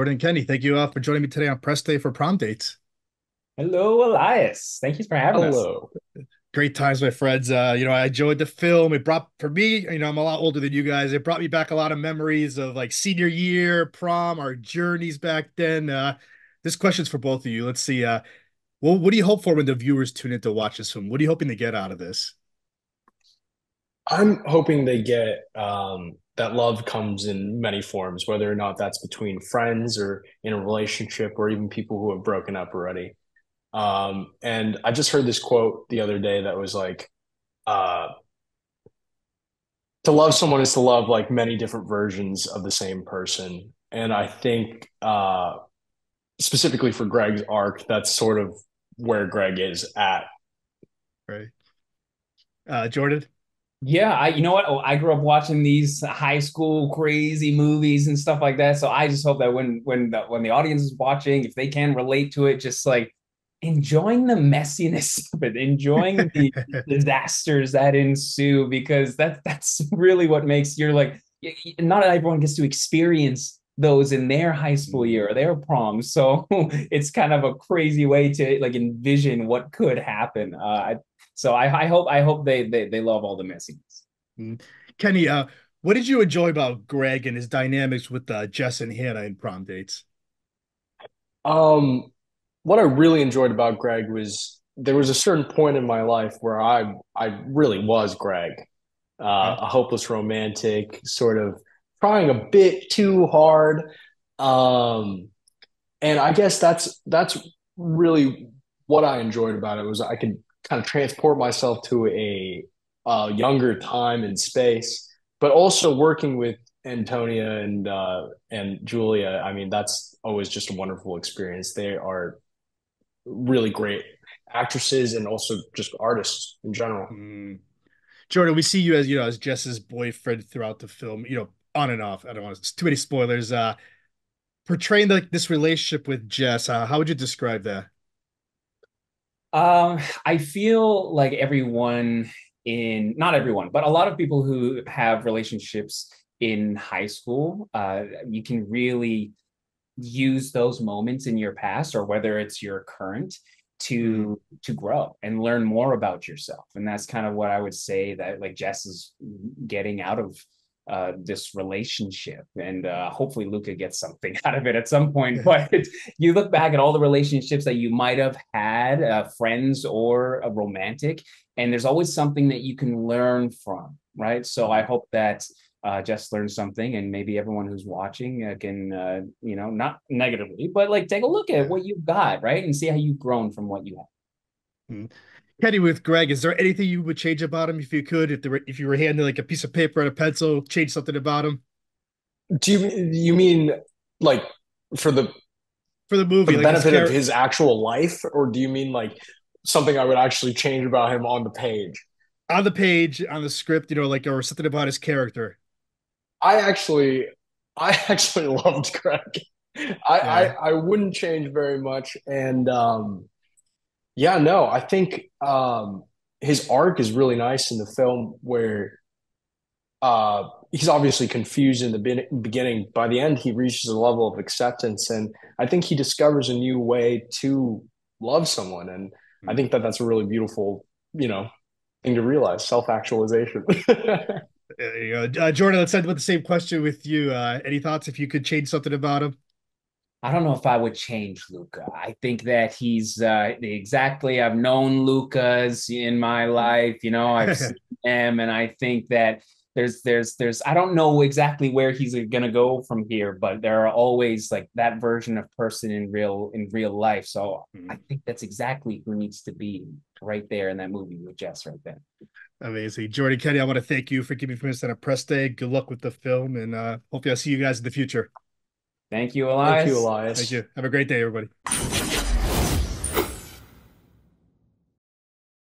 Jordan, Kenny. Thank you for joining me today on Press Day for Prom Dates. Hello, Elias. Thank you for having us. Hello. Great times, my friends. I enjoyed the film. It brought, for me, I'm a lot older than you guys. It brought me back a lot of memories of like senior year, prom, our journeys back then. This question's for both of you. Let's see. Well, what do you hope for when the viewers tune in to watch this film? What are you hoping to get out of this? I'm hoping they get that love comes in many forms, whether or not that's between friends or in a relationship or even people who have broken up already. And I just heard this quote the other day that was like, uh, to love someone is to love like many different versions of the same person. And I think specifically for Greg's arc, that's sort of where Greg is at. Right. Jordan? Yeah, you know what? Oh, I grew up watching these high school crazy movies and stuff like that. So I just hope that when the audience is watching, if they can relate to it, just like enjoying the messiness of it, enjoying the disasters that ensue, because that's really what makes you're like not everyone gets to experience those in their high school year or their prom. So it's kind of a crazy way to like envision what could happen. So I hope they love all the messiness. Mm. Kenny, what did you enjoy about Greg and his dynamics with Jess and Hannah in Prom Dates? Um, what I really enjoyed about Greg was there was a certain point in my life where I really was Greg, Right. a hopeless romantic, sort of trying a bit too hard. Um, and I guess that's really what I enjoyed about it was I could kind of transport myself to a younger time and space, but also working with Antonia and Julia. I mean, that's always just a wonderful experience. They are really great actresses and also just artists in general. Mm. Jordan, we see you as as Jess's boyfriend throughout the film, on and off. I don't want to, too many spoilers. Portraying this relationship with Jess, how would you describe that? I feel like everyone in not everyone, but a lot of people who have relationships in high school, you can really use those moments in your past or whether it's your current Mm. to grow and learn more about yourself. And that's kind of what I would say that like Jess is getting out of this relationship, and hopefully Luca gets something out of it at some point. But you look back at all the relationships that you might have had, friends or a romantic, and there's always something that you can learn from, right? So I hope that Jess learned something, and maybe everyone who's watching can, not negatively, but like take a look at Yeah. what you've got, right, and see how you've grown from what you have. Mm. Kenny, with Greg, is there anything you would change about him if you could? If you were handed like a piece of paper and a pencil, change something about him Do you mean like for the for the for movie, the like his benefit of character his actual life, or do you mean like something I would actually change about him on the page? on the page, on the script, like or something about his character? I actually, I actually loved Greg. Yeah. I wouldn't change very much, and yeah, no, I think his arc is really nice in the film where he's obviously confused in the beginning. By the end, he reaches a level of acceptance, and I think he discovers a new way to love someone, and I Mm. think that that's a really beautiful, you know, thing to realize, self-actualization. Jordan, let's end with the same question with you. Any thoughts if you could change something about him? I don't know if I would change Luca. I think that he's exactly. I've known Lucas in my life. I've seen him, and I think that there's. I don't know exactly where he's gonna go from here, but there are always like that version of person in real life. So I think that's exactly who needs to be right there in that movie with Jess right there. Amazing. Jordan, Kenny, I want to thank you for giving me this on a press day. Good luck with the film, and hopefully I'll see you guys in the future. Thank you, Thank you, Elias. Thank Elias. you. Have a great day, everybody.